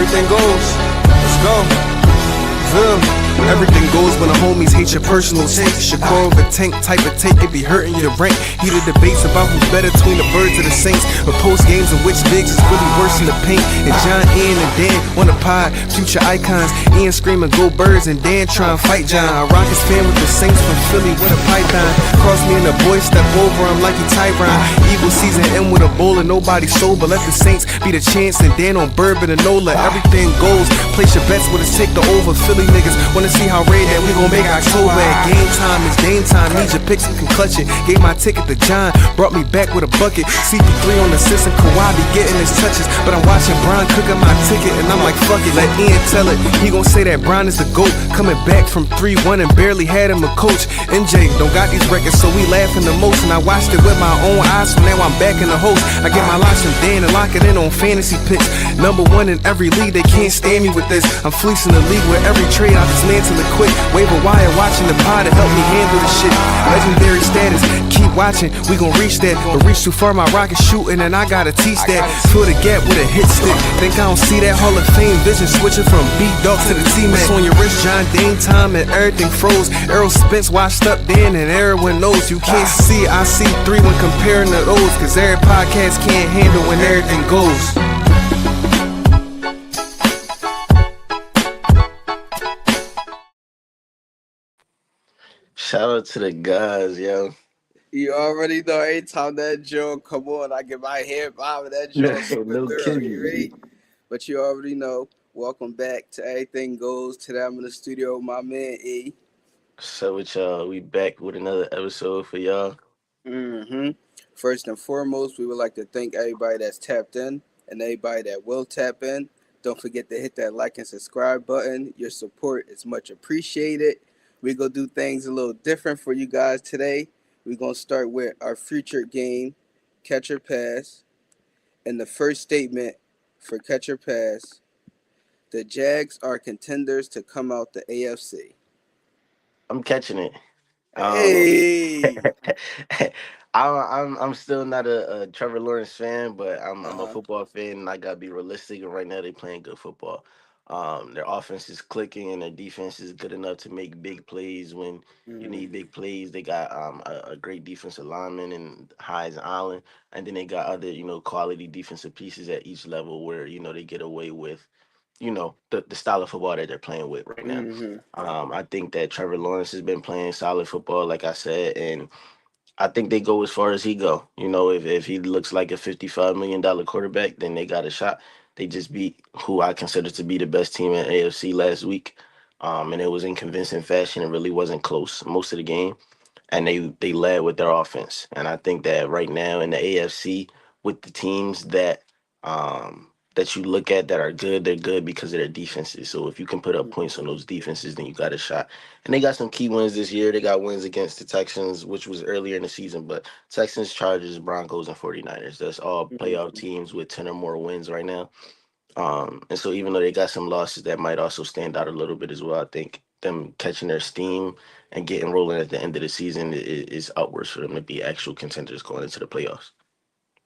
Everything goes. Let's go. Feel. Everything goes when the homies hate your personal takes. Your core of a tank type of take, it be hurting your rank. Heated debates about who's better between the birds or the saints. But post games of which bigs is really worse than the paint. And John, Ian, and Dan on the pod, future icons. Ian screaming go birds and Dan trying to fight John. A Rockets fan with the Saints from Philly with a python. Cross me and the boy step over him like he Tyron. Eagle season end with a bowl and nobody sober. Let the Saints be the chance and Dan on bourbon and Nola. Everything goes. Place your bets with us, take the over. Philly niggas wanna see how raid that we gon' make October. At game time, it's game time. Need your picks and can clutch it. Gave my ticket to John, brought me back with a bucket. CP3 on the assist and Kawhi be getting his touches. But I'm watching Bron cooking my ticket and I'm like, fuck it. Let Ian tell it. He gon' say that Bron is the GOAT. Coming back from 3-1 and barely had him a coach. MJ don't got these records, so we laughing the most. And I watched it with my own eyes, so now I'm back in the host. I get my locks from Dan and lock it in on fantasy picks. #1 in every league, they can't stand me with this. I'm fleecing the league with every trade, I dismantle it quick. Wave a wire, watching the pod to help me handle the shit. Legendary status, keep watching, we gon' reach that. But reach too far, my rocket shooting, and I gotta teach that. Fill the gap with a hit stick. Think I don't see that Hall of Fame vision switching from B-Dog to the T-Mac. On your wrist, John Dane time, and everything froze. Errol Spence washed up then, and everyone knows you can't see. I see 3 when comparing to those, cause every podcast can't handle when everything goes. Shout out to the guys, yo. You already know every time that joke come on, I get my head bobbing that joke. No kidding. Right? But you already know. Welcome back to Everything Goes. Today I'm in the studio with my man E. So with y'all, we back with another episode for y'all. First and foremost, we would like to thank everybody that's tapped in and everybody that will tap in. Don't forget to hit that like and subscribe button. Your support is much appreciated. We're going to do things a little different for you guys today. We're going to start with our featured game, Catch or Pass. And the first statement for Catch or Pass, the Jags are contenders to come out the AFC. I'm catching it. Hey! I'm still not a Trevor Lawrence fan, but I'm a football fan, and I gotta be realistic. And right now, they playing good football. Their offense is clicking, and their defense is good enough to make big plays when you need big plays. They got a great defensive lineman in Hines Allen, and then they got other quality defensive pieces at each level where they get away with the style of football that they're playing with right now. I think that Trevor Lawrence has been playing solid football, like I said, and I think they go as far as he go. If he looks like a $55 million quarterback, then they got a shot. They just beat who I consider to be the best team in AFC last week, and it was in convincing fashion. It really wasn't close most of the game, and they led with their offense. And I think that right now in the AFC, with the teams that you look at that are good, they're good because of their defenses. So if you can put up points on those defenses, then you got a shot. And they got some key wins this year. They got wins against the Texans, which was earlier in the season, but Texans, Chargers, Broncos, and 49ers. That's all playoff teams with 10 or more wins right now. And so even though they got some losses that might also stand out a little bit as well, I think them catching their steam and getting rolling at the end of the season is upwards for them to be actual contenders going into the playoffs.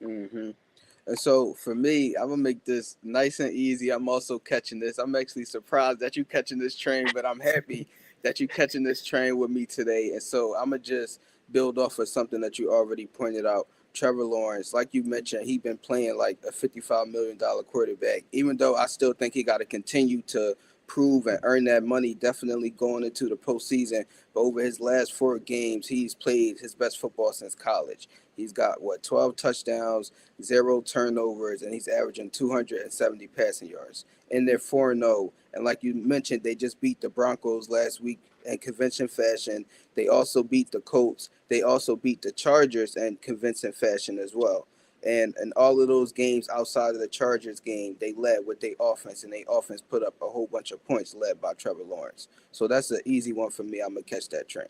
And so for me, I'm gonna make this nice and easy. I'm also catching this. I'm actually surprised that you catching this train, but I'm happy that you catching this train with me today. And so I'm gonna just build off of something that you already pointed out. Trevor Lawrence, like you mentioned, he been playing like a $55 million quarterback. Even though I still think he got to continue to prove and earn that money, definitely going into the postseason. But over his last 4 games, he's played his best football since college. He's got 12 touchdowns, 0 turnovers, and he's averaging 270 passing yards. And they're 4-0. And like you mentioned, they just beat the Broncos last week in convention fashion. They also beat the Colts. They also beat the Chargers in convincing fashion as well. And in all of those games outside of the Chargers game, they led with their offense, and their offense put up a whole bunch of points led by Trevor Lawrence. So that's an easy one for me. I'm going to catch that train.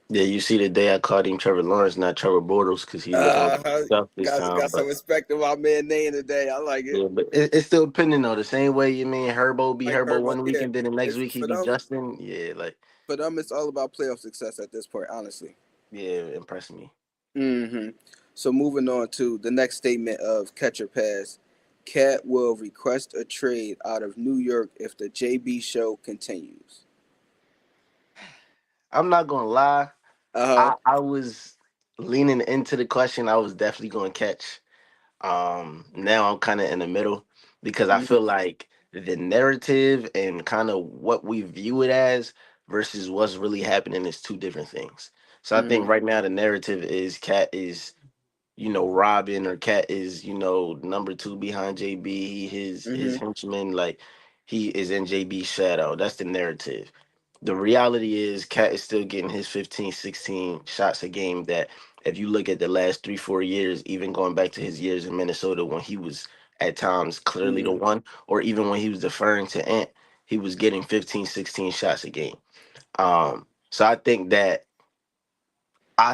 Yeah, you see the day I called him Trevor Lawrence, not Trevor Bortles, because he looking stuff this time. Got some respect to my man name today. I like it. Yeah, but it's still pending though. The same way you mean Herbo be like Herbo one week, and then the next week he be Justin. Yeah, like for them, it's all about playoff success at this point, honestly. Yeah, impressing me. So moving on to the next statement of catch or pass. Cat will request a trade out of New York if the JB show continues. I'm not gonna lie. Uh huh. I was leaning into the question. I was definitely gonna catch. Now I'm kind of in the middle because I feel Hmm. like the narrative and kind of what we view it as versus what's really happening is two different things. So I think Hmm. right now the narrative is Cat is Robin or Cat is, number two behind JB. His Hmm. henchman, like he is in JB's shadow. That's the narrative. The reality is Cat is still getting his 15, 16 shots a game that if you look at the last 3, 4 years, even going back to his years in Minnesota when he was at times clearly the Hmm. one, or even when he was deferring to Ant, he was getting 15, 16 shots a game. So I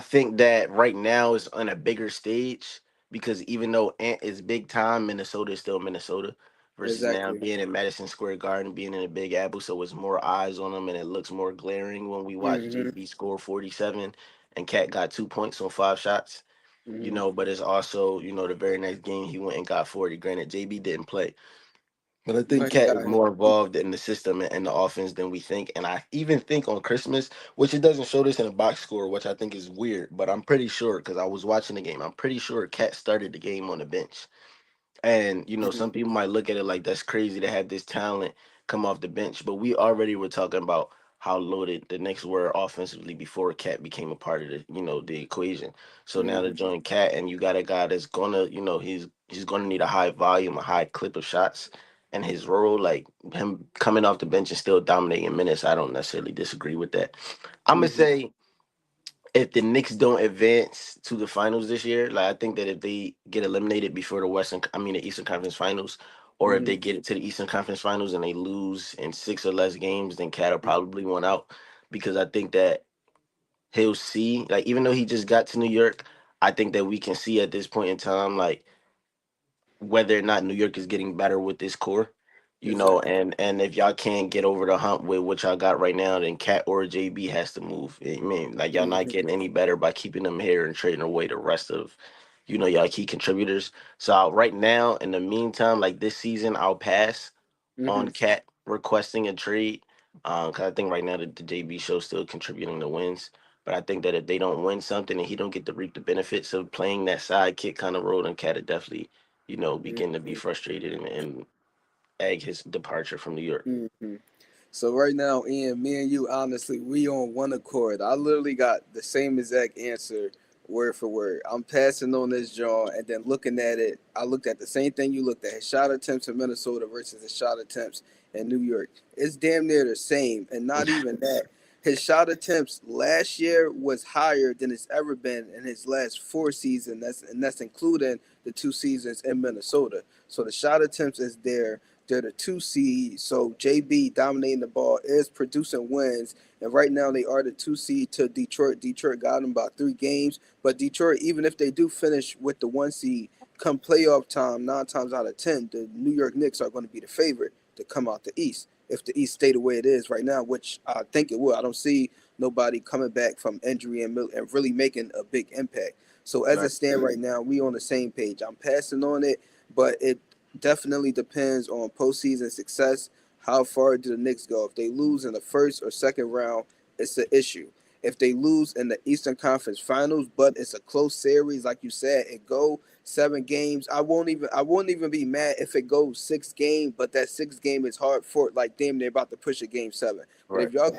think that right now is on a bigger stage because even though Ant is big time, Minnesota is still Minnesota versus now Exactly. being in Madison Square Garden, being in a Big Apple, so it's more eyes on him and it looks more glaring when we watch Hmm. JB score 47 and Cat got 2 points on 5 shots. Hmm. But it's also, the very next game he went and got 40. Granted, JB didn't play. But I No, think he Cat got is him. more involved in the system and the offense than we think. And I even think on Christmas, which it doesn't show this in a box score, which I think is weird, but I'm pretty sure because I was watching the game. I'm pretty sure Cat started the game on the bench. And Hmm. some people might look at it like that's crazy to have this talent come off the bench, but we already were talking about how loaded the Knicks were offensively before Cat became a part of the equation. So now to Hmm. join Cat and you got a guy that's gonna, he's gonna need a high volume, a high clip of shots, and his role, like him coming off the bench and still dominating minutes, I don't necessarily disagree with that. I'm gonna Hmm. say if the Knicks don't advance to the finals this year, like I think that if they get eliminated before the Eastern Conference Finals, or if Hmm. they get it to the Eastern Conference Finals and they lose in 6 or less games, then Cat will probably win out because I think that he'll see, like even though he just got to New York, I think that we can see at this point in time, like whether or not New York is getting better with this core, Exactly. and if y'all can't get over the hump with what y'all got right now, then Cat or JB has to move. I mean, like y'all not Hmm. getting any better by keeping them here and trading away the rest of, y'all key contributors. So right now, in the meantime, like this season, I'll pass on Hmm. Cat requesting a trade. Cause I think right now the JB show's still contributing to wins. But I think that if they don't win something and he don't get to reap the benefits of playing that sidekick kind of role, then Cat would definitely begin to be frustrated and egg his departure from New York. Hmm. So right now, Ian, me and you, honestly, we on one accord. I literally got the same exact answer, word for word. I'm passing on this John, and then looking at it, I looked at the same thing you looked at: his shot attempts in Minnesota versus his shot attempts in New York. It's damn near the same, and not even that. His shot attempts last year was higher than it's ever been in his last 4 seasons. That's including the 2 seasons in Minnesota. So the shot attempts is there. They're the 2 seed. So JB dominating the ball is producing wins. And right now they are the 2 seed to Detroit. Detroit got them about 3 games. But Detroit, even if they do finish with the 1 seed, come playoff time, 9 times out of 10, the New York Knicks are going to be the favorite to come out the East. If the East stay the way it is right now, which I think it will. I don't see nobody coming back from injury and really making a big impact. So as it Right. stands right now, we on the same page. I'm passing on it, but it definitely depends on postseason success. How far do the Knicks go? If they lose in the first or second round, it's an issue. If they lose in the Eastern Conference Finals, but it's a close series, like you said, it go 7 games. I won't even be mad if it goes 6 games, but that 6 game is hard for like damn they're about to push a game 7. But Right. if y'all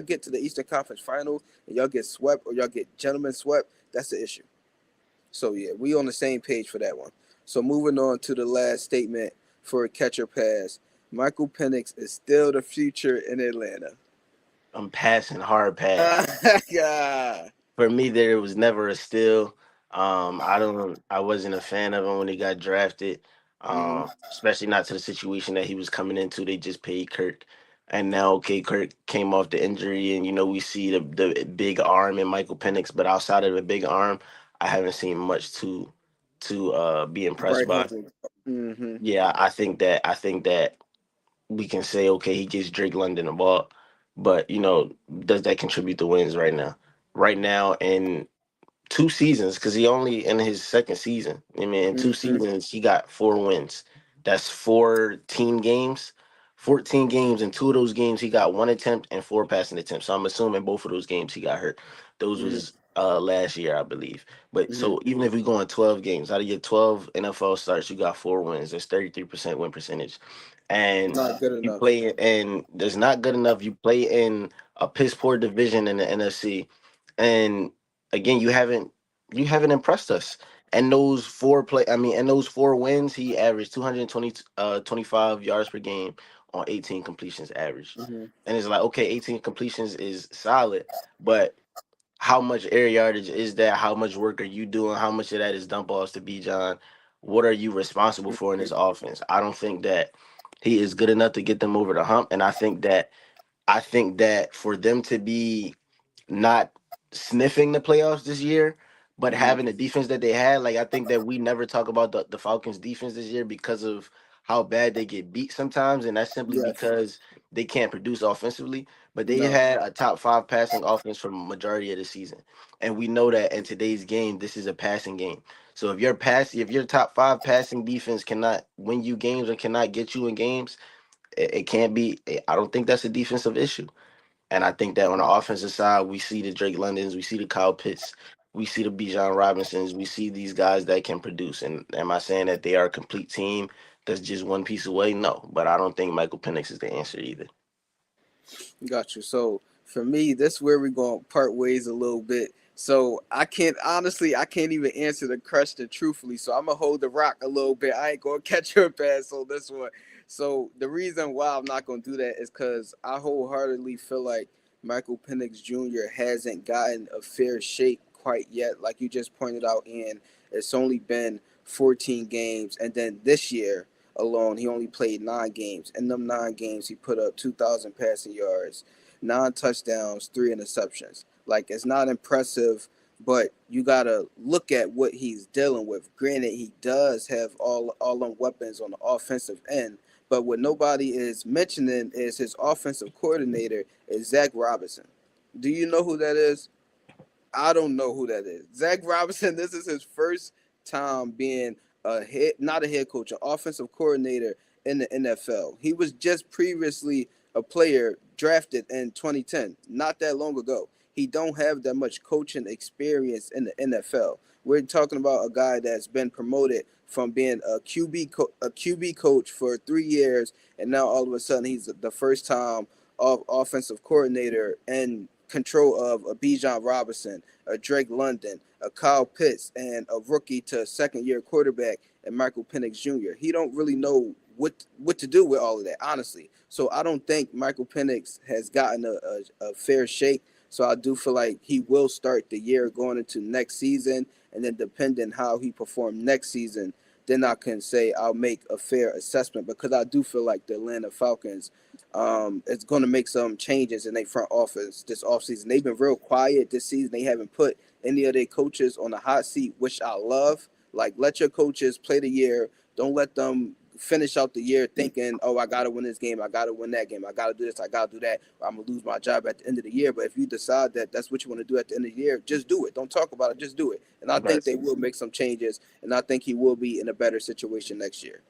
get to the Eastern Conference Final and y'all get swept or y'all get gentlemen swept, that's the issue. So yeah, we on the same page for that one. So moving on to the last statement for a catcher pass. Michael Penix is still the future in Atlanta. I'm passing hard pass. Yeah. For me, there was never a steal. I wasn't a fan of him when he got drafted. Hmm. Especially not to the situation that he was coming into. They just paid Kirk, and now okay, Kirk came off the injury, and we see the big arm in Michael Penix. But outside of the big arm, I haven't seen much to be impressed Right by. home. Hmm. Yeah, I think that we can say okay, he gives Drake London the ball, but does that contribute to wins right now? Right now, in 2 seasons, because he only in his second season. I mean, in two Mm-hmm. seasons, he got 4 wins. That's 14 games. 14 games. In two of those games, he got one attempt and four passing attempts. So I'm assuming both of those games he got hurt. Those Mm-hmm. was last year, I believe. But Mm-hmm. so even if we go in 12 games, out of your 12 NFL starts, you got 4 wins. That's 33% win percentage. And Not good you enough. play, and that's not good enough. You play in a piss poor division in the NFC. And again, you haven't impressed us. And those those 4 wins, he averaged 25 yards per game on 18 completions average. Mm-hmm. And it's like, okay, 18 completions is solid, but how much air yardage is that? How much work are you doing? How much of that is dump offs to B John? What are you responsible for in this offense? I don't think that he is good enough to get them over the hump. And I think that for them to be not sniffing the playoffs this year, but Mm-hmm. having the defense that they had. Like, I think that we never talk about the Falcons defense this year because of how bad they get beat sometimes, and that's simply Yes. because they can't produce offensively. But they No. had a top five passing offense for majority of the season. And we know that in today's game, this is a passing game. So if your top five passing defense cannot win you games and cannot get you in games, it can't be. I don't think that's a defensive issue. And I think that on the offensive side, we see the Drake Londons, we see the Kyle Pitts, we see the Bijan Robinsons, we see these guys that can produce. And am I saying that they are a complete team that's just one piece away? No, but I don't think Michael Penix is the answer either. Got you. So for me, this where we're going to part ways a little bit. So I can't even answer the question truthfully. So I'm gonna hold the rock a little bit. I ain't gonna catch your pass on this one. So the reason why I'm not gonna do that is because I wholeheartedly feel like Michael Penix Jr. hasn't gotten a fair shake quite yet. Like you just pointed out, and it's only been 14 games, and then this year alone, he only played 9 games. In them 9 games, he put up 2,000 passing yards, 9 touchdowns, 3 interceptions. Like, it's not impressive, but you gotta look at what he's dealing with. Granted, he does have all them weapons on the offensive end, but what nobody is mentioning is his offensive coordinator is Zach Robinson. Do you know who that is? I don't know who that is. Zach Robinson, this is his first time being not a head coach, an offensive coordinator in the NFL. He was just previously a player drafted in 2010, not that long ago. He don't have that much coaching experience in the NFL. We're talking about a guy that's been promoted from being a QB coach for 3 years, and now all of a sudden he's the first time of offensive coordinator and control of a Bijan Robinson, a Drake London, a Kyle Pitts, and a rookie to second year quarterback and Michael Penix Jr. He don't really know what to do with all of that, honestly. So I don't think Michael Penix has gotten a fair shake. So I do feel like he will start the year going into next season, and then depending how he performed next season, then I can say I'll make a fair assessment because I do feel like the Atlanta Falcons is going to make some changes in their front office this offseason. They've been real quiet this season. They haven't put any of their coaches on the hot seat, which I love. Like, let your coaches play the year. Don't let them finish out the year thinking, oh, I got to win this game. I got to win that game. I got to do this. I got to do that. Or I'm going to lose my job at the end of the year. But if you decide that that's what you want to do at the end of the year, just do it. Don't talk about it. Just do it. And I think Right. they will make some changes. And I think he will be in a better situation next year.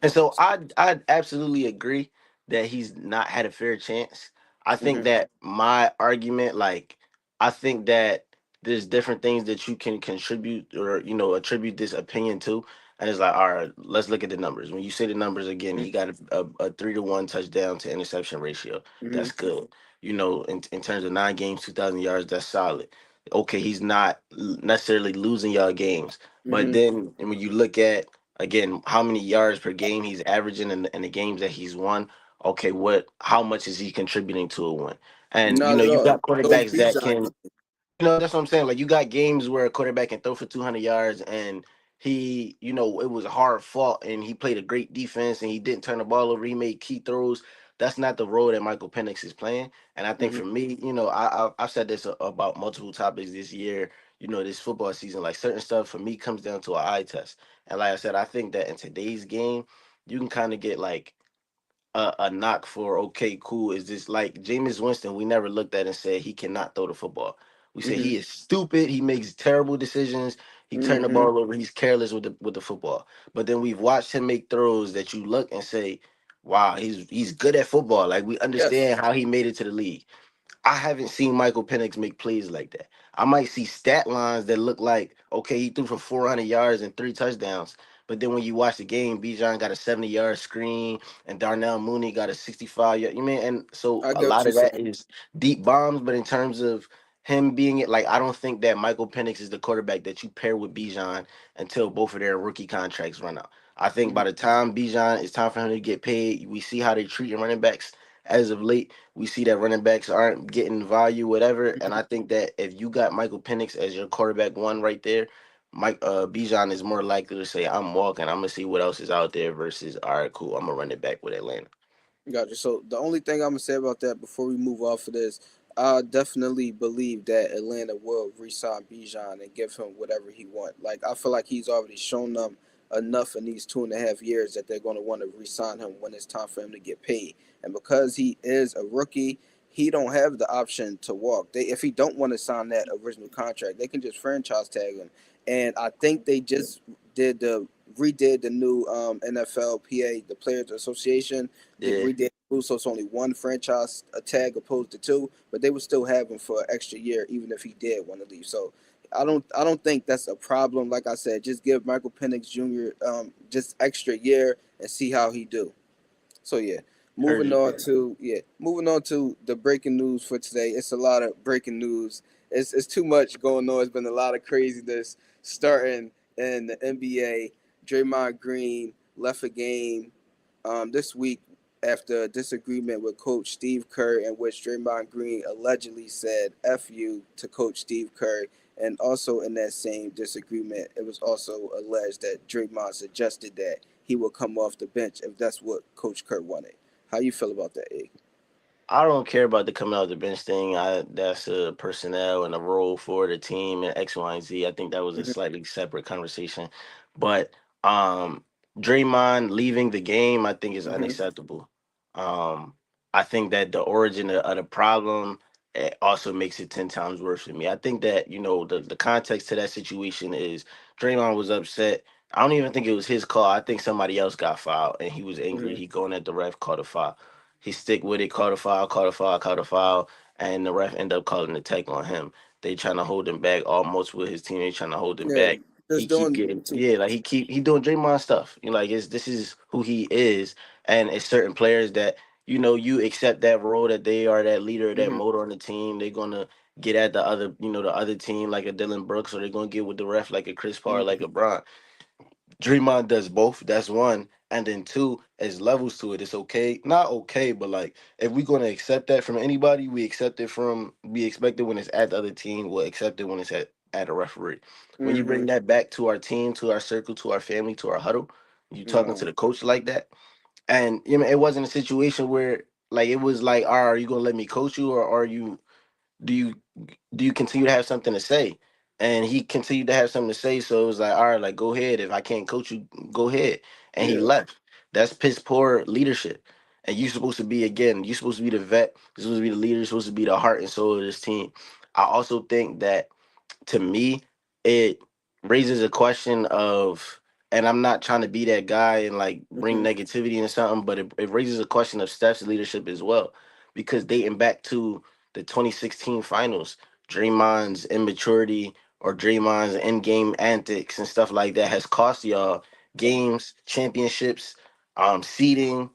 And so I absolutely agree that he's not had a fair chance. I think Mm-hmm. that my argument, like, I think that there's different things that you can contribute or attribute this opinion to. And it's like, all right, let's look at the numbers. When you say the numbers again, he got a 3-to-1 touchdown to interception ratio. Mm-hmm. That's good. In terms of 9 games, 2,000 yards, that's solid. Okay, he's not necessarily losing y'all games, but Mm-hmm. then and when you look at again how many yards per game he's averaging in the games that he's won, okay, how much is he contributing to a win? And Not at you all. got Those quarterbacks that Bijan can, that's what I'm saying. Like, you got games where a quarterback can throw for 200 yards and it was hard fought and he played a great defense and he didn't turn the ball over. He made key throws. That's not the role that Michael Penix is playing. And I think mm-hmm. for me, I've said this about multiple topics this year. This football season, like certain stuff for me comes down to an eye test. And like I said, I think that in today's game, you can kind of get like a knock for, okay, cool. Is this like Jameis Winston? We never looked at and said he cannot throw the football. We say Mm-hmm. he is stupid. He makes terrible decisions. He turned the Mm-hmm. ball over. He's careless with the football. But then we've watched him make throws that you look and say, "Wow, he's good at football." Like we Yes. understand how he made it to the league. I haven't seen Michael Penix make plays like that. I might see stat lines that look like, okay, he threw for 400 yards and 3 touchdowns. But then when you watch the game, Bijan got a 70-yard screen and Darnell Mooney got a 65-yard. You mean, and so I a get what lot you're of that saying. is deep bombs. But in terms of him being it, like I don't think that Michael Penix is the quarterback that you pair with Bijan until both of their rookie contracts run out. I think Mm-hmm. by the time Bijan, it's time for him to get paid. We see how they treat running backs as of late. We see that running backs aren't getting value, whatever. And I think that if you got Michael Penix as your quarterback one right there, Mike Bijan is more likely to say, "I'm walking. I'm gonna see what else is out there." Versus, "All right, cool. I'm gonna run it back with Atlanta." Gotcha. So the only thing I'm gonna say about that before we move off of this, I definitely believe that Atlanta will re-sign Bijan and give him whatever he wants. Like I feel like he's already shown them enough in these 2.5 years that they're going to want to re-sign him when it's time for him to get paid. And because he is a rookie, he don't have the option to walk. They if he don't want to sign that original contract, they can just franchise tag him. And I think they just did the redid the new NFLPA, the Players Association. They Yeah, redid the rules, so it's only one franchise tag opposed to two, but they would still have him for an extra year, even if he did want to leave. So I don't think that's a problem. Like I said, just give Michael Penix Jr. Just extra year and see how he do. So yeah, heard you. moving on to the breaking news for today. It's a lot of breaking news. It's too much going on. It's been a lot of craziness starting in the NBA. Draymond Green left a game this week after a disagreement with Coach Steve Kerr, in which Draymond Green allegedly said "F you" to Coach Steve Kerr. And also in that same disagreement, it was also alleged that Draymond suggested that he will come off the bench if that's what Coach Kerr wanted. How you feel about that, A? I don't care about the coming out the bench thing. That's a personnel and a role for the team and X, Y, and Z. I think that was a Mm-hmm. slightly separate conversation. But Draymond leaving the game, I think is Mm-hmm. unacceptable. Um, I think that the origin of the problem also makes it 10 times worse for me. I think that the context to that situation is Draymond was upset. I don't even think it was his call. I think somebody else got fouled and he was angry. Mm-hmm. He going at the ref, called a foul. He stick with it, caught a foul, caught a foul, caught a foul, and the ref ended up calling the tech on him. They trying to hold him back almost with his teammates trying to hold him Yeah, back. He just keep doing getting too yeah, like much. he doing Draymond stuff. Like this is who he is, and it's certain players that you accept that role that they are that leader, that Mm-hmm. motor on the team. They're gonna get at the other team like a Dylan Brooks, or they're gonna get with the ref like a Chris Paul, or like a Mm-hmm. Bron. Draymond does both. That's one. And then two, as levels to it. It's okay. Not okay, but like if we're gonna accept that from anybody, we expect it when it's at the other team, we'll accept it when it's at a referee. When you Mm-hmm. bring that back to our team, to our circle, to our family, to our huddle, you talking to No. the coach like that. And it wasn't a situation where like it was like, "All right, are you gonna let me coach you, or do you do you continue to have something to say?" And he continued to have something to say, so it was like, "All right, like go ahead. If I can't coach you, go ahead." And he Yeah. left. That's piss poor leadership. And you supposed to be, again, you supposed to be the vet. You're supposed to be the leader. You're supposed to be the heart and soul of this team. I also think that, to me, it raises a question of, and I'm not trying to be that guy and like bring Mm-hmm. negativity and something, but it raises a question of Steph's leadership as well. Because dating back to the 2016 finals, Draymond's immaturity or Draymond's in game antics and stuff like that has cost y'all games, championships, seeding,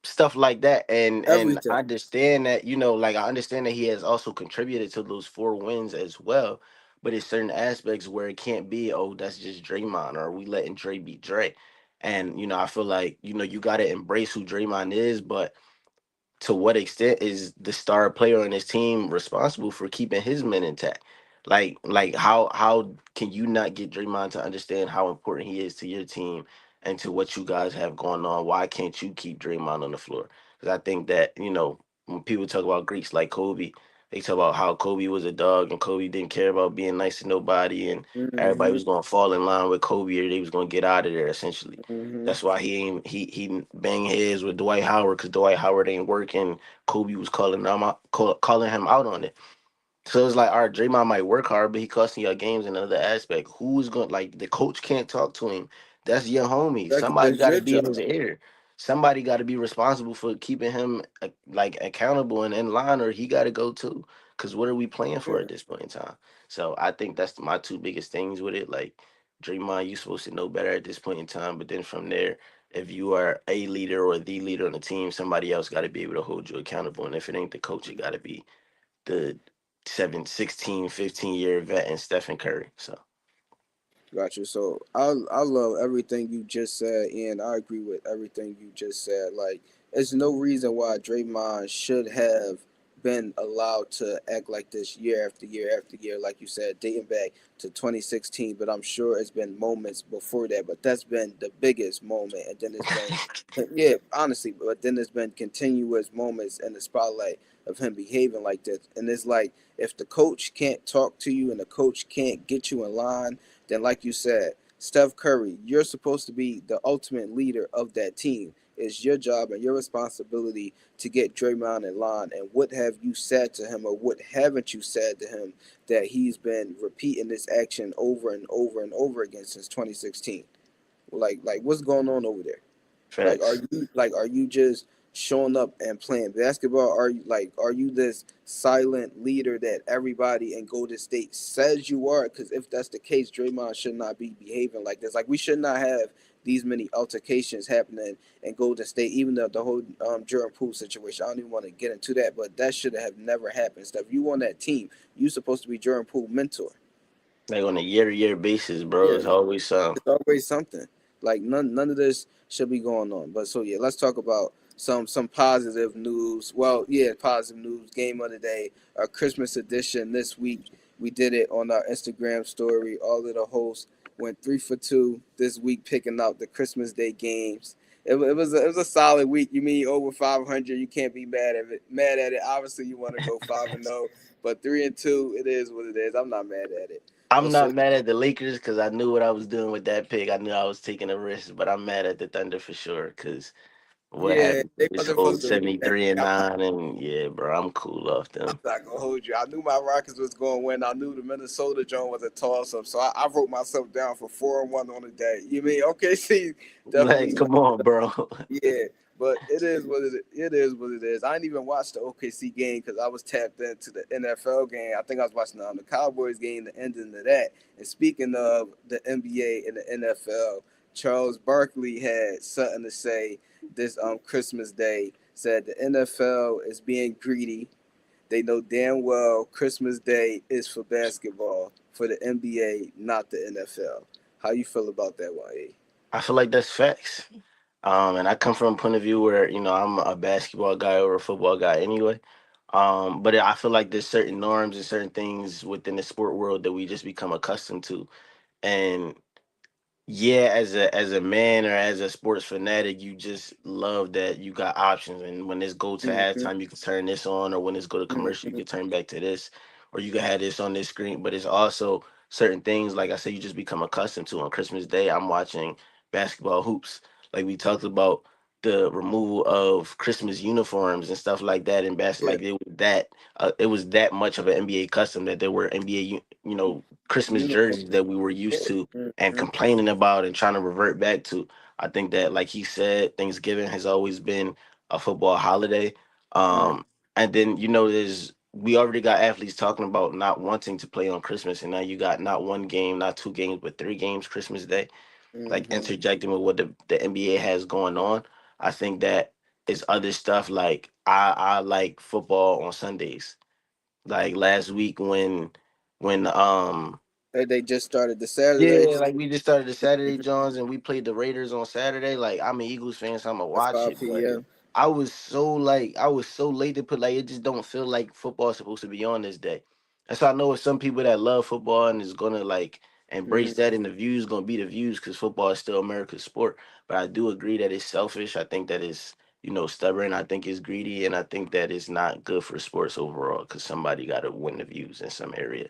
stuff like that. And I Everything. understand that, like I understand that he has also contributed to those 4 wins as well. But it's certain aspects where it can't be, oh, that's just Draymond, or we letting Dre be Dre. And I feel like, you gotta embrace who Draymond is, but to what extent is the star player on his team responsible for keeping his men intact? Like how can you not get Draymond to understand how important he is to your team and to what you guys have going on? Why can't you keep Draymond on the floor? Because I think that when people talk about Greeks like Kobe, they talk about how Kobe was a dog and Kobe didn't care about being nice to nobody, and everybody Mm-hmm. was going to fall in line with Kobe, or they was going to get out of there essentially. Mm-hmm. That's why he ain't he bang heads with Dwight Howard, because Dwight Howard ain't working. Kobe was calling him out on it. So it's like, all right, Draymond might work hard, but he costing your games in another aspect. Who's going like the coach can't talk to him? That's your homie. Somebody That's got to your be in his job. ear. Somebody got to be responsible for keeping him like accountable and in line, or he got to go too. Because what are we playing for at Yeah. this point in time? So I think that's my two biggest things with it. Like Draymond, you supposed to know better at this point in time, but then from there, if you are a leader or the leader on the team, somebody else got to be able to hold you accountable. And if it ain't the coach, it got to be the 15-year vet and Stephen Curry. So Got you. So I love everything you just said, and I agree with everything you just said. Like, there's no reason why Draymond should have been allowed to act like this year after year after year, like you said, dating back to 2016. But I'm sure it's been moments before that. But that's been the biggest moment, and then it's been, yeah, honestly. But then there's been continuous moments in the spotlight of him behaving like this, and it's like if the coach can't talk to you and the coach can't get you in line, then like you said, Steph Curry, you're supposed to be the ultimate leader of that team. It's your job and your responsibility to get Draymond in line. And what have you said to him, or what haven't you said to him that he's been repeating this action over and over and over again since 2016? Like what's going on over there? facts. Are you just showing up and playing basketball? Are you this silent leader that everybody in Golden State says you are? Because if that's the case, Draymond should not be behaving like this. Like we should not have these many altercations happening in Golden State, even though the whole Jordan Poole situation. I don't even want to get into that, but that should have never happened. Stuff you on that team, you supposed to be Jordan Poole mentor. Like on a year-to-year basis, bro, Yeah, it's always some. it's always something. Like none of this should be going on. But so yeah, let's talk about some positive news. Well, yeah, positive news. Game of the day, our Christmas edition this week. We did it on our Instagram story. All of the hosts went 3 for 2 this week, picking out the Christmas Day games. It was a solid week. You mean over 500? You can't be mad at it. Mad at it. Obviously, you want to go 5-0, but 3-2. It is what it is. I'm not mad at it. I'm But so not mad at the Lakers because I knew what I was doing with that pick. I knew I was taking a risk, but I'm mad at the Thunder for sure because what yeah, happened they with this wasn't whole supposed to lose that. 73 and 9, and yeah, bro, I'm cool off I'm them. not gonna hold you. I knew my Rockets was going to win. I knew the Minnesota joint was a toss up, so I wrote myself down for 4-1 on the day. You mean okay? See, definitely Like, come on, bro. yeah, but it is what it is. What it is. I didn't even watch the OKC game because I was tapped into the NFL game. I think I was watching the Cowboys game, the ending of that. And speaking of the NBA and the NFL, Charles Barkley had something to say this Christmas Day. Said the NFL is being greedy. They know damn well Christmas Day is for basketball, for the NBA, not the NFL. How you feel about that one, A? I feel like that's facts. And I come from a point of view where I'm a basketball guy or a football guy anyway. But I feel like there's certain norms and certain things within the sport world that we just become accustomed to, and yeah, as a man or as a sports fanatic, you just love that you got options. And when this go to Mm-hmm, halftime, you can turn this on, or when this go to commercial, you mm-hmm, can turn back to this, or you can have this on this screen. But it's also certain things, like I said, you just become accustomed to. On Christmas Day, I'm watching basketball hoops. Like we talked about the removal of Christmas uniforms and stuff like that in basketball. yeah, Like it was that much of an NBA custom that there were NBA, Christmas uniform. jerseys that we were Yeah, used to and mm-hmm, complaining about and trying to revert back to. I think that, like he said, Thanksgiving has always been a football holiday. mm, And then there's we already got athletes talking about not wanting to play on Christmas, and now you got not one game, not two games, but three games Christmas Day. Like mm-hmm. interjecting with what the NBA has going on. I think that is other stuff. Like I like football on Sundays. Like last week when They just started the yeah, Saturdays like we just started the Saturday Jones and we played the Raiders on Saturday. Like I'm an Eagles fan, so I'm gonna at watch 5 it. But p.m. I was so late to put like it just don't feel like football is supposed to be on this day. And so I know it's some people that love football and is gonna like embrace Mm-hmm. that, and the views gonna be the views because football is still America's sport. But I do agree that it's selfish. I think that it's stubborn. I think it's greedy, and I think that it's not good for sports overall because somebody got to win the views in some area.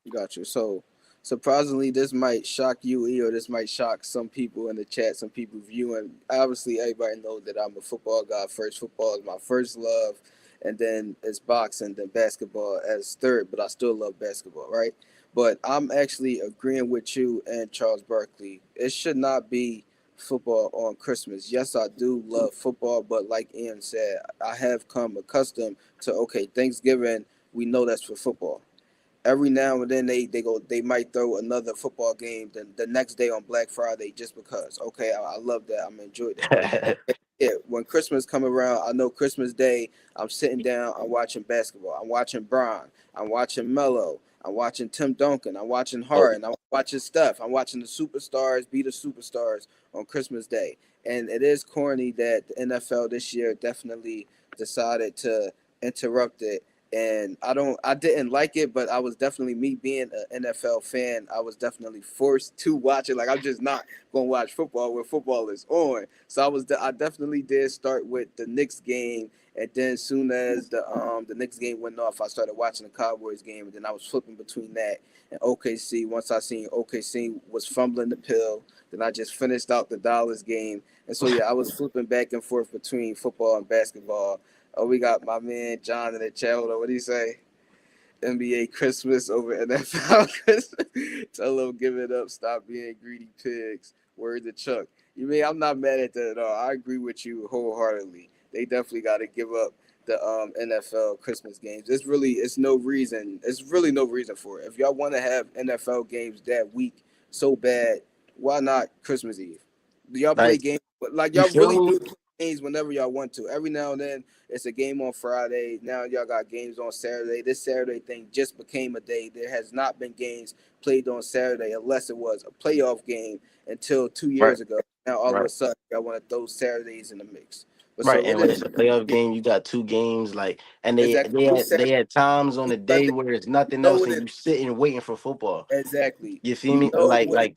Got you. So, surprisingly, this might shock you, E, or this might shock some people in the chat, some people viewing. Obviously, everybody knows that I'm a football guy first. Football is my first love. and then it's boxing, then basketball as third. But I still love basketball, right? But I'm actually agreeing with you and Charles Barkley. It should not be football on Christmas. Yes, I do love football, but like Ian said, I have come accustomed to okay, Thanksgiving, we know that's for football. Every now and then they might throw another football game the next day on Black Friday just because. Okay, I love that. I'm enjoying that. But yeah, when Christmas come around, I know Christmas Day, I'm sitting down, I'm watching basketball. I'm watching Bron. I'm watching Melo. I'm watching Tim Duncan. I'm watching Oh, Harden. I'm watching Steph. I'm watching the superstars be the superstars on Christmas Day. And it is corny that the NFL this year definitely decided to interrupt it, and I didn't like it, but I was definitely, me being an NFL fan, I was definitely forced to watch it. Like, I'm just not gonna watch football when football is on. So I definitely did start with the Knicks game, and then soon as the Knicks game went off, I started watching the Cowboys game, and then I was flipping between that and OKC. Once I seen OKC was fumbling the pill, then I just finished out the Dallas game, and so yeah, I was flipping back and forth between football and basketball. Oh, we got my man John in the chat. Hold on, what do you say? NBA Christmas over NFL Christmas. Tell them give it up. Stop being greedy pigs. Word to Chuck. You mean I'm not mad at that at all. I agree with you wholeheartedly. They definitely got to give up the NFL Christmas games. It's no reason. It's really no reason for it. If y'all want to have NFL games that week so bad, why not Christmas Eve? Do y'all play like games? Like you y'all feel really me? do play games whenever y'all want to. Every now and then it's a game on Friday. Now y'all got games on Saturday. This Saturday thing just became a day. There has not been games played on Saturday unless it was a playoff game until 2 years Right, ago. Now all of a right, sudden y'all want to throw Saturdays in the mix. But right. so it And when is. it's a playoff Yeah, game, you got two games. Like, and exactly. Two they Saturdays, had times on two the day Sundays. where it's You nothing know else, what and it you sitting waiting for football. exactly. You feel You me? know what it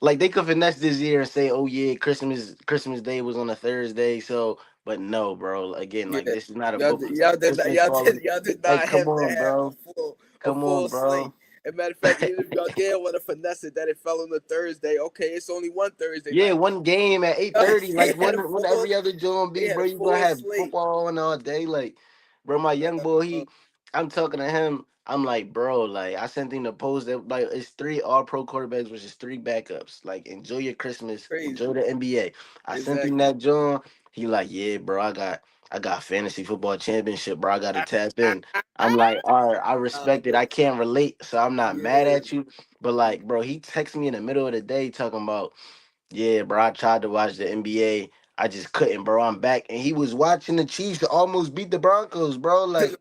Like they could finesse this year and say, "Oh yeah, Christmas Day was on a Thursday." So, but no, bro. Again, like yeah. this is not a football. It's a Y'all Christmas did holiday. y'all did Like, not come have to on, have bro. a Come on, full bro. slate. As a matter of fact, even if y'all did want to finesse it that it fell on a Thursday, okay, it's only one Thursday Yeah, night. one game at eight thirty. They Like had a when full every other joint they be, had bro, a you gonna full have slate. football on all day. Like, bro, my young boy, Uh, I'm talking to him. I'm like, bro, like I sent him the post that like it's three All Pro quarterbacks versus three backups. Like, enjoy your Christmas, enjoy crazy. the NBA. I sent him Exactly. that joint. He like, yeah, bro, I got fantasy football championship, bro. I got to tap in. I'm like, all right, I respect it. I can't relate, so I'm not mad Yeah. at you. But like, bro, he texted me in the middle of the day talking about. Yeah, bro. I tried to watch the NBA. I just couldn't, bro. I'm back. And he was watching the Chiefs almost beat the Broncos, bro. Like,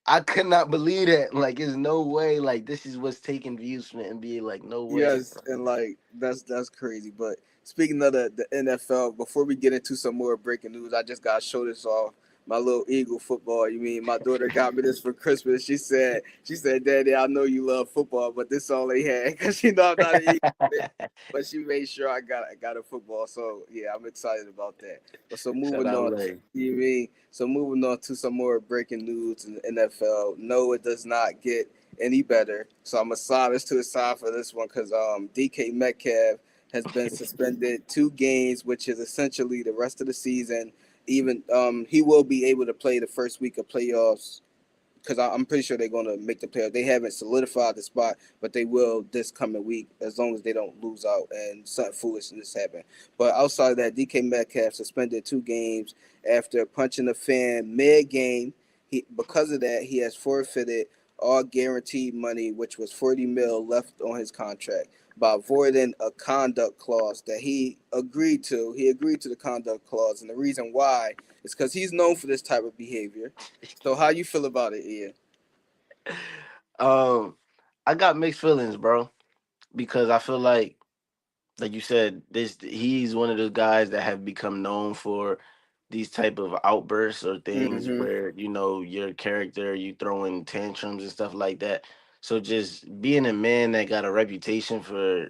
I could not believe that. Like, there's no way. Like, this is what's taking views from the NBA. Like, no way, Yes, bro. and like that's crazy. But speaking of the NFL, before we get into some more breaking news, I just gotta show this off. My little Eagle football. You mean my daughter got me this for Christmas? She said, Daddy, I know you love football, but this all they had because she know I'm not an Eagle fan. But she made sure I got a football. So yeah, I'm excited about that. But so Shout moving out, on, Lay. you mean so moving on to some more breaking news in the NFL. No, it does not get any better. So I'm gonna slide this to the side for this one because DK Metcalf has been suspended 2 games, which is essentially the rest of the season. Even he will be able to play the first week of playoffs because I'm pretty sure they're going to make the playoffs. They haven't solidified the spot, but they will this coming week as long as they don't lose out and something foolishness happen. But outside of that, DK Metcalf suspended 2 games after punching a fan mid game. Because of that, he has forfeited all guaranteed money, which was 40 mil left on his contract by avoiding a conduct clause that he agreed to. He agreed to the conduct clause, and the reason why is because he's known for this type of behavior. So how you feel about it, Ian? Um, I got mixed feelings, bro, because I feel like you said, this he's one of those guys that have become known for these type of outbursts or things Mm-hmm. where your character, you throwing tantrums and stuff like that. So just being a man that got a reputation for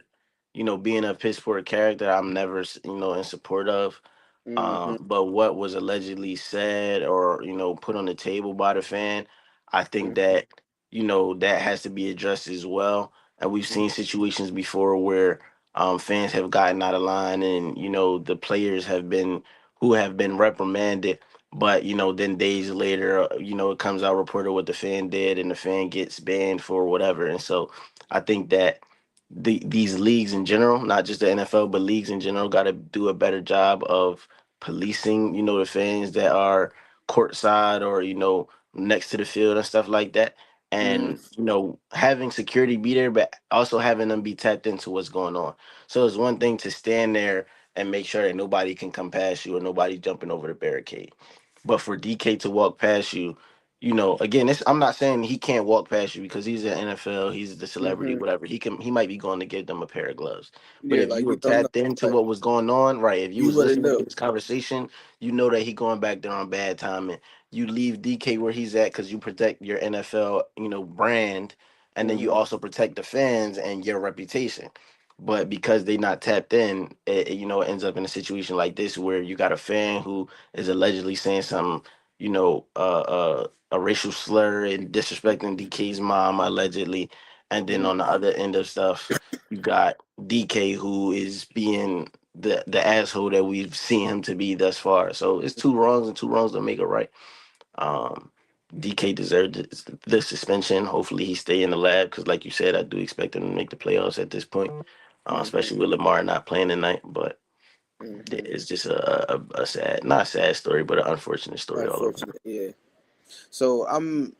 being a piss poor character, I'm never in support of. Mm-hmm. But what was allegedly said or put on the table by the fan, I think that that has to be addressed as well. And we've seen situations before where fans have gotten out of line, and the players have been who have been reprimanded But then days later, it comes out reported what the fan did, and the fan gets banned for whatever. And so I think that these leagues in general, not just the NFL, but leagues in general, got to do a better job of policing, the fans that are courtside or next to the field and stuff like that. Mm-hmm. And having security be there, but also having them be tapped into what's going on. So it's one thing to stand there and make sure that nobody can come past you or nobody jumping over the barricade. But for DK to walk past you, again, I'm not saying he can't walk past you because he's an NFL, he's the celebrity, Mm-hmm. whatever. He might be going to give them a pair of gloves. But Yeah, if you like were you don't know. tapped into Like what was going on, right? If you you was wouldn't listening know. to this conversation, you know that he going back there on bad timing. You leave DK where he's at because you protect your NFL, brand, and then you Mm-hmm. also protect the fans and your reputation. But because they not tapped in, it ends up in a situation like this where you got a fan who is allegedly saying something, a racial slur and disrespecting DK's mom allegedly, and then Mm-hmm. on the other end of stuff, you got DK who is being the asshole that we've seen him to be thus far. So it's two wrongs and two wrongs to make it right. Um, DK deserved the suspension. Hopefully, he stay in the lab because, like you said, I do expect him to make the playoffs at this point, Mm-hmm. especially with Lamar not playing tonight. But Mm-hmm. it's just a sad, not a sad story, but an unfortunate story all over. Unfortunate, yeah. So I'm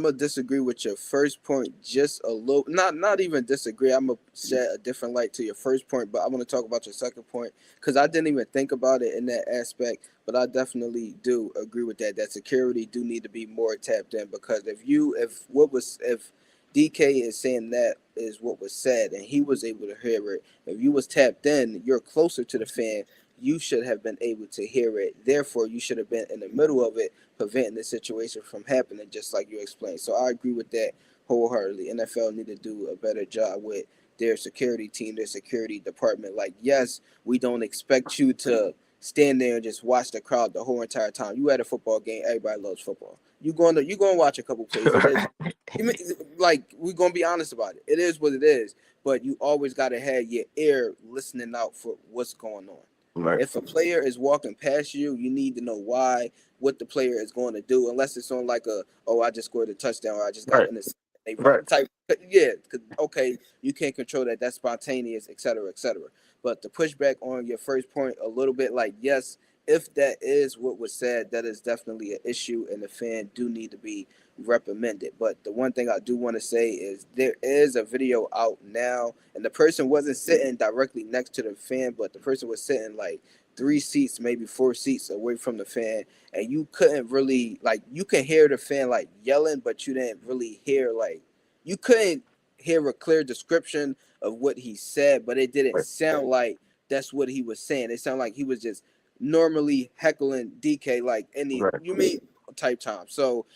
a disagree with your first point just a little. Not even disagree. I'm gonna shed a different light to your first point, but I want to talk about your second point because I didn't even think about it in that aspect. But I definitely do agree with that. That security do need to be more tapped in because if DK is saying that is what was said and he was able to hear it. If you was tapped in, you're closer to the fan. You should have been able to hear it. Therefore, you should have been in the middle of it preventing the situation from happening, just like you explained. So I agree with that wholeheartedly. NFL need to do a better job with their security team, their security department. Like, yes, we don't expect you to stand there and just watch the crowd the whole entire time. You at a football game, everybody loves football. You going to watch a couple plays. It is like we're gonna be honest about it. It is what it is. But you always gotta have your ear listening out for what's going on. Right, If a player is walking past you, you need to know why, what the player is going to do, unless it's on like I just scored a touchdown or I just got right, in this they run right. type. Yeah, okay, you can't control that. That's spontaneous, et cetera, et cetera. But to push back on your first point a little bit, like yes, if that is what was said, that is definitely an issue, and the fan do need to be reprimanded. But the one thing I do want to say is there is a video out now, and the person wasn't sitting directly next to the fan, but the person was sitting like 3 seats, maybe 4 seats away from the fan, and you couldn't really like you can hear the fan like yelling, but you didn't really hear like you couldn't hear a clear description of what he said, but it didn't Right. sound like that's what he was saying. It sounded like he was just normally heckling DK like any Right. you mean type time. So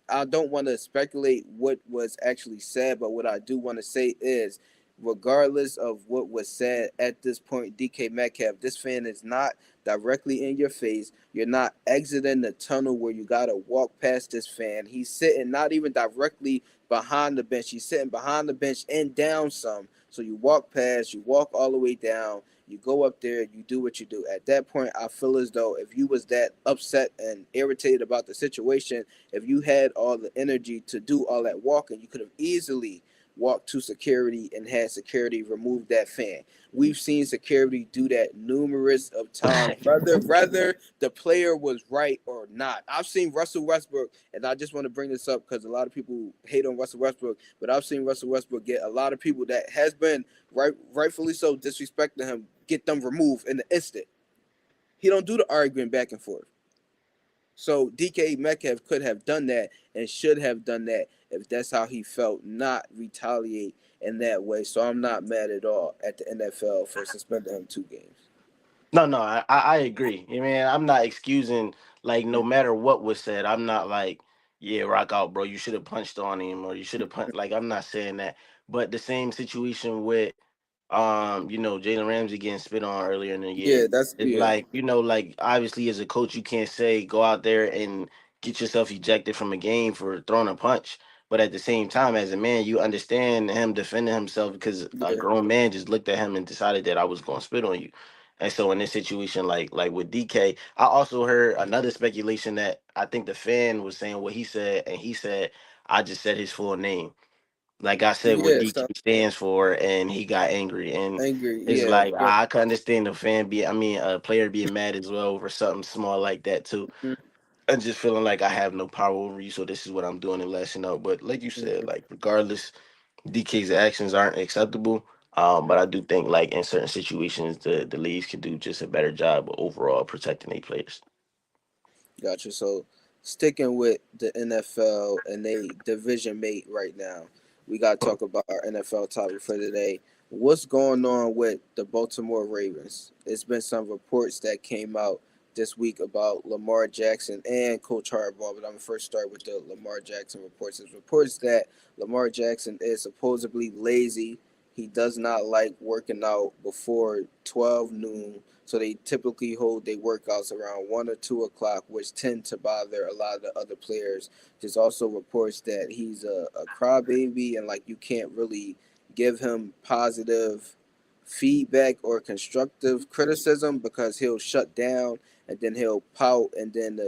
I don't want to speculate what was actually said, but what I do want to say is regardless of what was said at this point, DK Metcalf, this fan is not directly in your face. You're not exiting the tunnel where you got to walk past this fan. He's sitting not even directly behind the bench. He's sitting behind the bench and down some. So you walk past, you walk all the way down, you go up there, you do what you do. At that point, I feel as though if you was that upset and irritated about the situation, if you had all the energy to do all that walking, you could have easily walked to security and had security remove that fan. We've seen security do that numerous of times, whether the player was right or not. I've seen Russell Westbrook, and I just want to bring this up because a lot of people hate on Russell Westbrook, but I've seen Russell Westbrook get a lot of people that has been rightfully so disrespecting him, get them removed in the instant. He don't do the arguing back and forth. So DK Metcalf could have done that and should have done that if that's how he felt, not retaliate in that way. So I'm not mad at all at the NFL for suspending him 2 games. No, no, I agree. I mean, I'm not excusing like no matter what was said. I'm not like, yeah, rock out, bro. You should have punched on him or you should have punched. Like, I'm not saying that. But the same situation with, Jalen Ramsey getting spit on earlier in the year. Yeah, that's It's yeah, like, like obviously as a coach, you can't say go out there and get yourself ejected from a game for throwing a punch. But at the same time, as a man, you understand him defending himself because a yeah. grown man just looked at him and decided that I was going to spit on you. And so in this situation, like with DK, I also heard another speculation that I think the fan was saying what he said, and he said I just said his full name. Like I said, what Yeah, DK so stands for, and he got angry. And angry. it's Yeah, like but I can understand the fan be, I mean, a player being mad as well over something small like that too. mhm, And just feeling like I have no power over you, so this is what I'm doing and lashing out. But like you said, mhm, like regardless, DK's actions aren't acceptable. But I do think like in certain situations, the leagues can do just a better job of overall protecting their players. gotcha. So sticking with the NFL and they division mate right now, we got to talk about our NFL topic for today. What's going on with the Baltimore Ravens? It's been some reports that came out this week about Lamar Jackson and Coach Harbaugh, but I'm gonna first start with the Lamar Jackson reports. There's reports that Lamar Jackson is supposedly lazy. He does not like working out before 12 noon, so they typically hold their workouts around 1 or 2 o'clock, which tend to bother a lot of the other players. There's also reports that he's a crybaby and like you can't really give him positive feedback or constructive criticism because he'll shut down and then he'll pout and then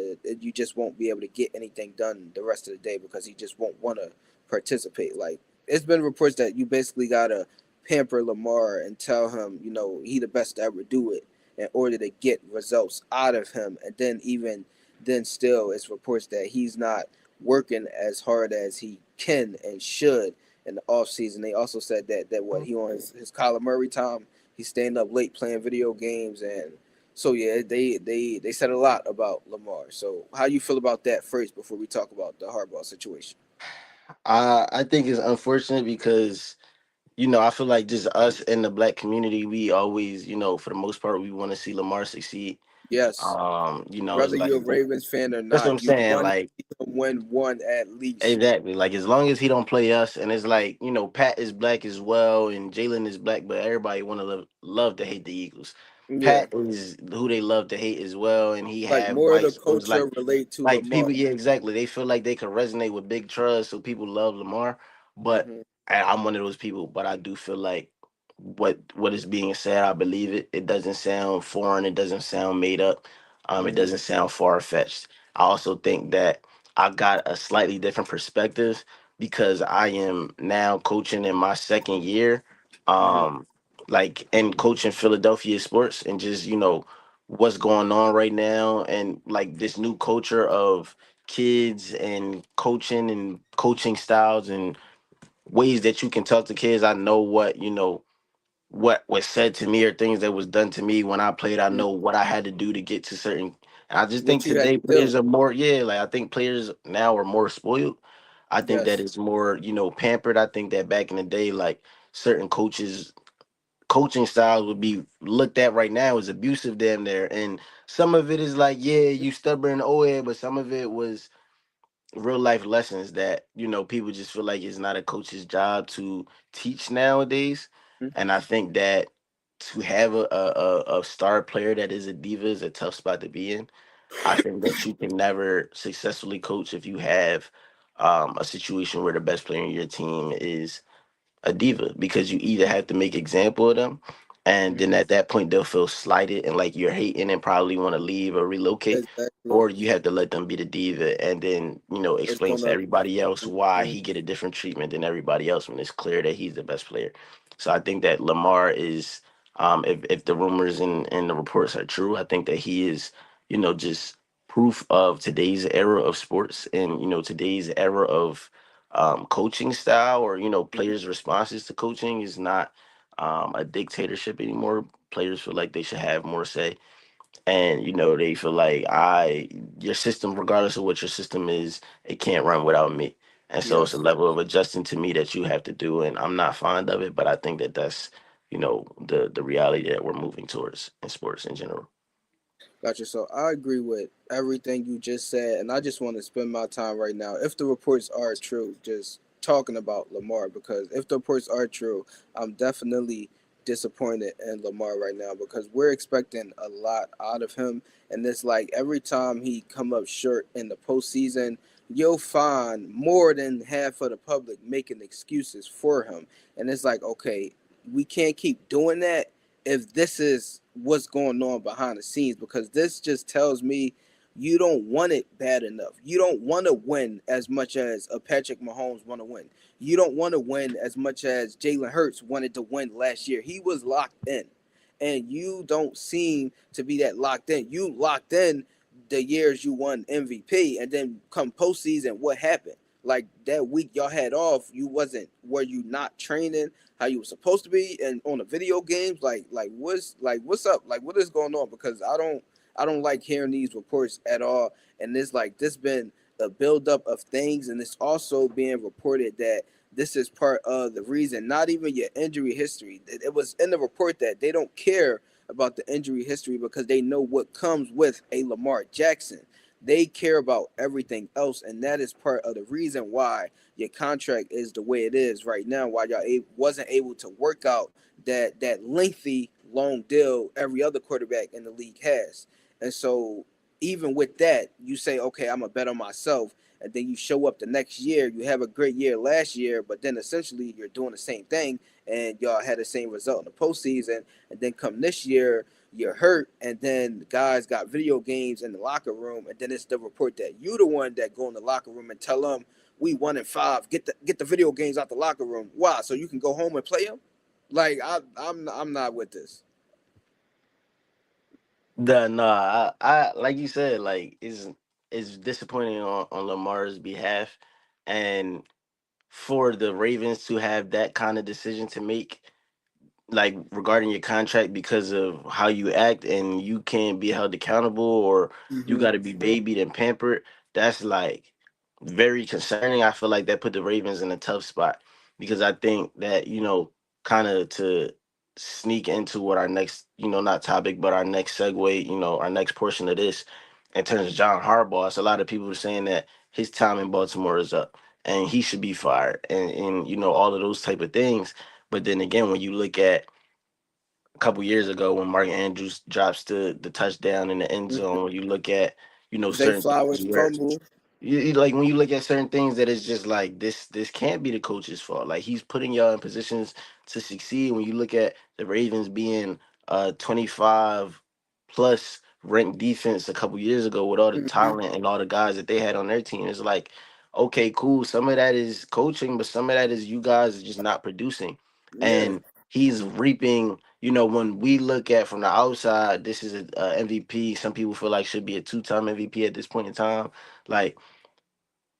you just won't be able to get anything done the rest of the day because he just won't want to participate. Like it's been reports that you basically gotta pamper Lamar and tell him, he the best to ever do it in order to get results out of him. And then even then still it's reports that he's not working as hard as he can and should in the off season. They also said that what he on his Kyler Murray time, he's staying up late playing video games and so yeah, they said a lot about Lamar. So how you feel about that first before we talk about the Harbaugh situation? I think it's unfortunate because I feel like just us in the black community, we always, for the most part, we want to see Lamar succeed. Yes. It's Whether like you're a Ravens fan or that's what not, I'm you saying. want to Like see him win one at least. exactly, like as long as he don't play us, and it's like Pat is black as well, and Jalen is black, but everybody want to love to hate the Eagles. Yeah. Pat is who they love to hate as well, and he Like have more of white, the so it's culture relate to like Lamar. people, yeah, exactly. They feel like they can resonate with Big Trust, so people love Lamar. But Hmm. I'm one of those people. But I do feel like what is being said, I believe it. It doesn't sound foreign. It doesn't sound made up. It Hmm. doesn't sound far fetched. I also think that I got a slightly different perspective because I am now coaching in my second year. Hmm. Um, like and coaching Philadelphia sports and just what's going on right now and like this new culture of kids and coaching styles and ways that you can talk to kids. I know what was said to me or things that was done to me when I played. I know what I had to do to get to certain. And I just think What you had today to do. players are more, yeah, like I think players now are more spoiled. I think that Yes. it's more, pampered. I think that back in the day, like certain coaching styles would be looked at right now as abusive damn there. And some of it is like, yeah, you stubborn, oh yeah, but some of it was real life lessons that people just feel like it's not a coach's job to teach nowadays. And I think that to have a star player that is a diva is a tough spot to be in. I think that you can never successfully coach if you have a situation where the best player in your team is a diva because you either have to make example of them and then Hmm. at that point they'll feel slighted and like you're hating and probably want to leave or relocate, Exactly. or you have to let them be the diva and then It's explain to gonna. everybody else why Mhm. he get a different treatment than everybody else when it's clear that he's the best player. So I think that Lamar is if the rumors and the reports are true, I think that he is just proof of today's era of sports and today's era of coaching style or players' responses to coaching is not a dictatorship anymore. Players feel like they should have more say, and they feel like your system, regardless of what your system is, it can't run without me. And so it's a Yes. level of adjusting to me that you have to do, and I'm not fond of it, but I think that that's the reality that we're moving towards in sports in general. Gotcha. So I agree with everything you just said, and I just want to spend my time right now, if the reports are true, just talking about Lamar. Because if the reports are true, I'm definitely disappointed in Lamar right now because we're expecting a lot out of him, and it's like every time he come up short in the postseason, you'll find more than half of the public making excuses for him, and it's like okay, we can't keep doing that if this is what's going on behind the scenes, because this just tells me you don't want it bad enough. You don't want to win as much as a Patrick Mahomes want to win. You don't want to win as much as Jalen Hurts wanted to win last year. He was locked in, and you don't seem to be that locked in. You locked in the years you won MVP, and then come postseason, what happened? Like that week y'all had off, you wasn't, were you not training how you were supposed to be and on the video games? What's up? Like what is going on? Because I don't like hearing these reports at all. And it's like this been a buildup of things, and it's also being reported that this is part of the reason, not even your injury history. It was in the report that they don't care about the injury history because they know what comes with a Lamar Jackson. They care about everything else, and that is part of the reason why your contract is the way it is right now. Why y'all wasn't able to work out that lengthy long deal every other quarterback in the league has. And so even with that, you say, okay, I'm a bet on myself, and then you show up the next year. You have a great year last year, but then essentially you're doing the same thing, and y'all had the same result in the postseason. And then come this year, you're hurt, and then guys got video games in the locker room, and then it's the report that you the one that go in the locker room and tell them we 1-5. Get the video games out the locker room. Why? So you can go home and play them? Like I'm not with this. I like you said, like is disappointing on Lamar's behalf, and for the Ravens to have that kind of decision to make, like regarding your contract because of how you act, and you can't be held accountable, or you Mm-hmm. got to be babied and pampered. That's like very concerning. I feel like that put the Ravens in a tough spot, because I think that, kind of to sneak into what our next, not topic, but our next segue, our next portion of this, in terms of John Harbaugh. It's a lot of people are saying that his time in Baltimore is up and he should be fired, and all of those type of things. But then again, when you look at a couple years ago when Mark Andrews drops the touchdown in the end Mm-hmm. zone, when you look at Zay certain things Flowers where fumble. like when you look at certain things, that it's just like this can't be the coach's fault. Like, he's putting y'all in positions to succeed. When you look at the Ravens being 25 plus ranked defense a couple years ago, with all the Mm-hmm. talent and all the guys that they had on their team, it's like, okay, cool. Some of that is coaching, but some of that is you guys just not producing. Yeah. And he's reaping, when we look at from the outside, this is a MVP. Some people feel like should be a two-time MVP at this point in time. Like,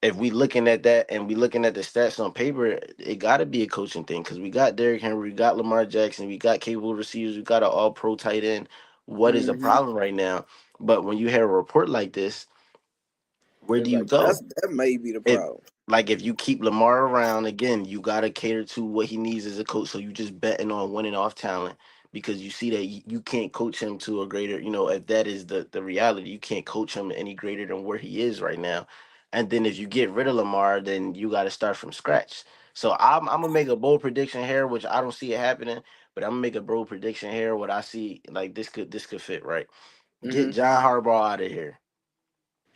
if we looking at that and we looking at the stats on paper, it got to be a coaching thing, because we got Derrick Henry, we got Lamar Jackson, we got capable receivers, we got an All Pro tight end. What is the Mm-hmm. problem right now? But when you hear a report like this, where It's do you like go? that may be the If problem. like if you keep Lamar around, again, you gotta cater to what he needs as a coach. So you just betting on winning off talent, because you see that you can't coach him to a greater, if that is the reality, you can't coach him any greater than where he is right now. And then if you get rid of Lamar, then you got to start from scratch. So I'm gonna make a bold prediction here, which I don't see it happening, but I'm gonna make a bold prediction here. What I see, like, this could fit right. Get Mm-hmm. John Harbaugh out of here,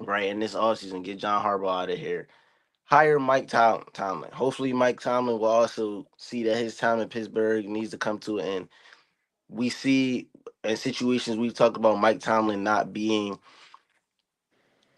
right? In this offseason, get John Harbaugh out of here. Hire Mike Tomlin. Hopefully, Mike Tomlin will also see that his time in Pittsburgh needs to come to an end. We see in situations we've talked about Mike Tomlin not being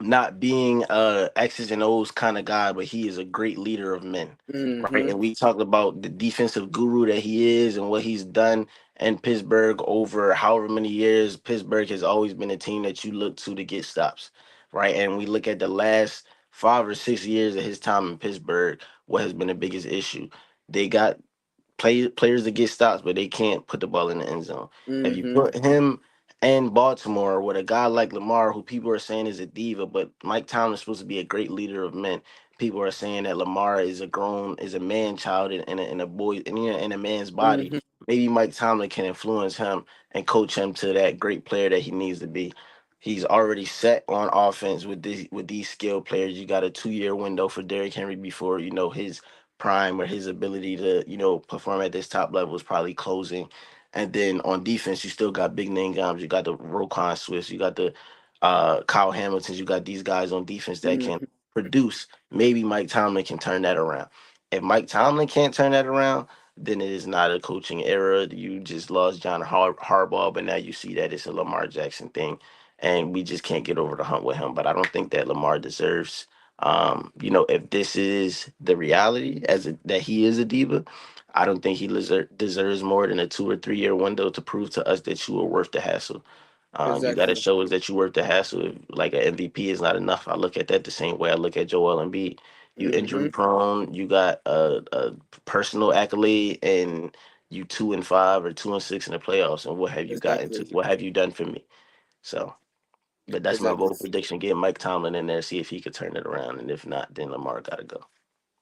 X's and O's kind of guy, but he is a great leader of men, right? Mm-hmm. And we talked about the defensive guru that he is and what he's done in Pittsburgh over however many years. Pittsburgh has always been a team that you look to get stops, right? And we look at the last 5 or 6 years of his time in Pittsburgh, what has been the biggest issue? They got players to get stops, but they can't put the ball in the end zone. If you Mm-hmm. put him in Baltimore with a guy like Lamar, who people are saying is a diva, but Mike Tomlin's supposed to be a great leader of men. People are saying that Lamar is a man child in a boy in a man's body. Mm-hmm. Maybe Mike Tomlin can influence him and coach him to that great player that he needs to be. He's already set on offense with these skilled players. You got a 2 year window for Derrick Henry before his prime, or his ability to perform at this top level is probably closing. And then on defense, you still got big name guys. You got the Roquan Swifts, you got the Kyle Hamiltons, you got these guys on defense that can Mm-hmm. produce. Maybe Mike Tomlin can turn that around. If Mike Tomlin can't turn that around, then it is not a coaching error. You just lost John Harbaugh, but now you see that it's a Lamar Jackson thing, and we just can't get over the hump with him. But I don't think that Lamar deserves. If this is the reality that he is a diva, I don't think he deserves more than a 2 or 3 year window to prove to us that you are worth the hassle. You got to Exactly. show us that you worth the hassle. Like an MVP is not enough. I look at that the same way I look at Joel Embiid. You Mm-hmm. injury prone. You got a personal accolade, and you 2-5 or 2-6 in the playoffs. And what have you gotten to? Exactly. What have you done for me? So, but that's my Exactly. bold prediction. Get Mike Tomlin in there, see if he could turn it around, and if not, then Lamar got to go.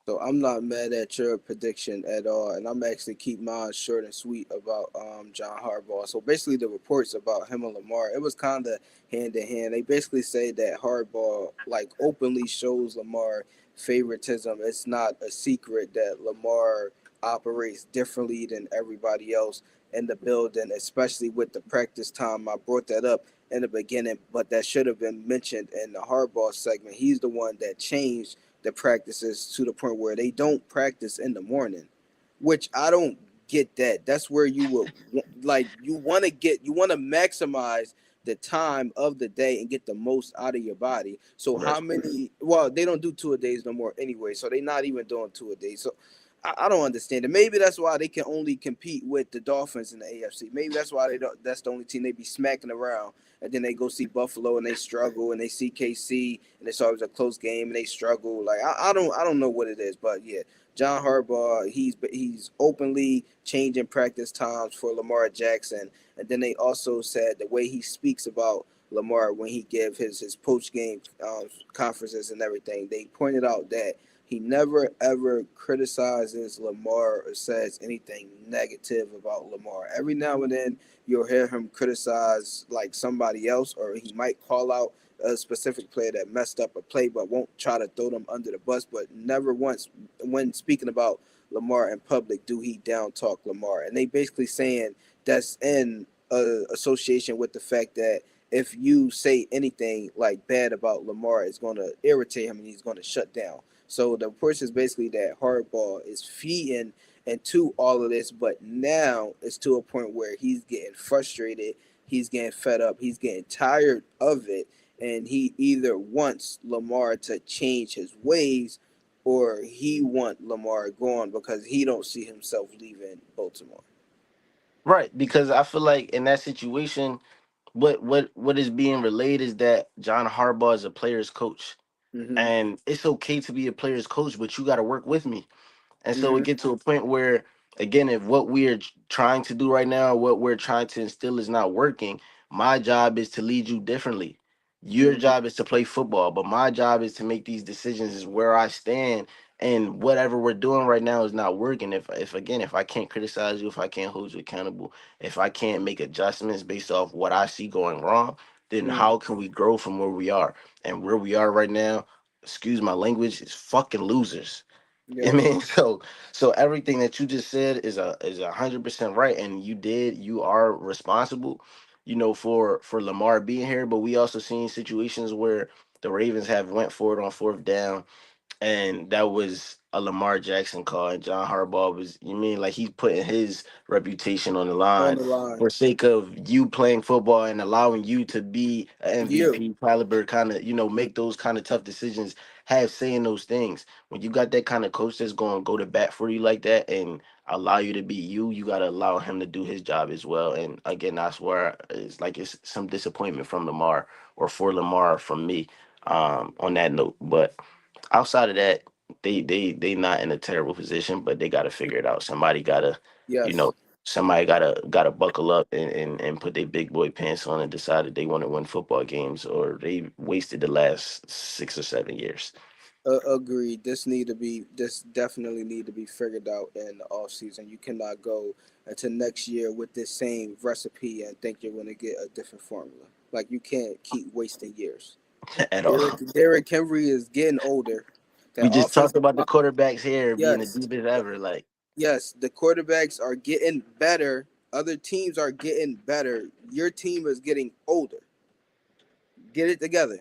So I'm not mad at your prediction at all, and I'm actually keep mine short and sweet about John Harbaugh. So basically, the reports about him and Lamar, it was kind of hand in hand. They basically say that Harbaugh like openly shows Lamar favoritism. It's not a secret that Lamar operates differently than everybody else in the building, especially with the practice time. I brought that up in the beginning, but that should have been mentioned in the Harbaugh segment. He's the one that changed the practices to the point where they don't practice in the morning, which I don't get that. That's where you would like you want to maximize the time of the day and get the most out of your body. So how That's many? Well, they don't do 2 a days no more anyway, so they're not even doing 2 a days. So I don't understand it. Maybe that's why they can only compete with the Dolphins in the AFC. Maybe that's why they don't. That's the only team they be smacking around, and then they go see Buffalo and they struggle, and they see KC and it's always a close game and they struggle. Like I don't know what it is, but yeah, John Harbaugh he's openly changing practice times for Lamar Jackson, and then they also said the way he speaks about Lamar when he give his post game conferences and everything. They pointed out that he never ever criticizes Lamar or says anything negative about Lamar. Every now and then you'll hear him criticize like somebody else, or he might call out a specific player that messed up a play, but won't try to throw them under the bus. But never once, when speaking about Lamar in public, do he down talk Lamar. And they basically saying that's in association with the fact that if you say anything like bad about Lamar, it's going to irritate him and he's going to shut down. So the push is basically that Hardball is feeding into all of this, but now it's to a point where he's getting frustrated, he's getting fed up, he's getting tired of it, and he either wants Lamar to change his ways or he want Lamar gone because he don't see himself leaving Baltimore. right, because I feel like in that situation, what is being relayed is that John Harbaugh is a player's coach, Mm-hmm. and it's okay to be a player's coach, but you got to work with me. And so it Mm-hmm. gets to a point where, again, if what we are trying to do right now, what we're trying to instill is not working, my job is to lead you differently. Your Mm-hmm. job is to play football, but my job is to make these decisions is where I stand. And whatever we're doing right now is not working. If I can't criticize you, if I can't hold you accountable, if I can't make adjustments based off what I see going wrong, then Mm. how can we grow from where we are? And where we are right now, excuse my language, is fucking losers. I Yes. mean, so everything that you just said is 100% right, and you are responsible, for Lamar being here. But we also seen situations where the Ravens have went for it on fourth down, and that was a Lamar Jackson call. And John Harbaugh was, you mean like he's putting his reputation on the On line the line. for sake of you playing football and allowing you to be an You. MVP caliber kind of, make those kind of tough decisions, have saying those things. When you got that kind of coach that's going to go to bat for you like that and allow you to be you, you got to allow him to do his job as well. And again, that's where it's some disappointment from Lamar or for Lamar from me on that note. But outside of that, they not in a terrible position, but they got to figure it out. You Yes. know, somebody gotta buckle up and put their big boy pants on and decided they want to win football games, or they wasted the last 6 or 7 years. Agreed. This definitely need to be figured out in the off season. You cannot go into next year with this same recipe and think you're going to get a different formula. Like you can't keep wasting years. At all. Derrick Henry is getting older. We That just talked offensive about the line, quarterbacks here being the yes, deepest ever. Like, yes, the quarterbacks are getting better. Other teams are getting better. Your team is getting older. Get it together.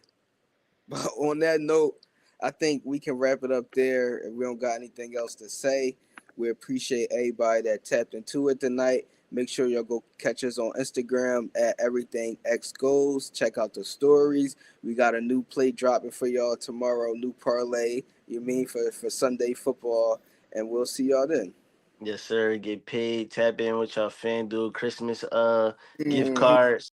But on that note, I think we can wrap it up there. If we don't got anything else to say, We appreciate everybody that tapped into it tonight. Make sure y'all go catch us on Instagram at Everything X Goes. Check out the stories. We got a new play dropping for y'all tomorrow, new parlay, you mean, for Sunday football. And we'll see y'all then. Yes, sir. Get paid. Tap in with your FanDuel Christmas gift Mhm. cards.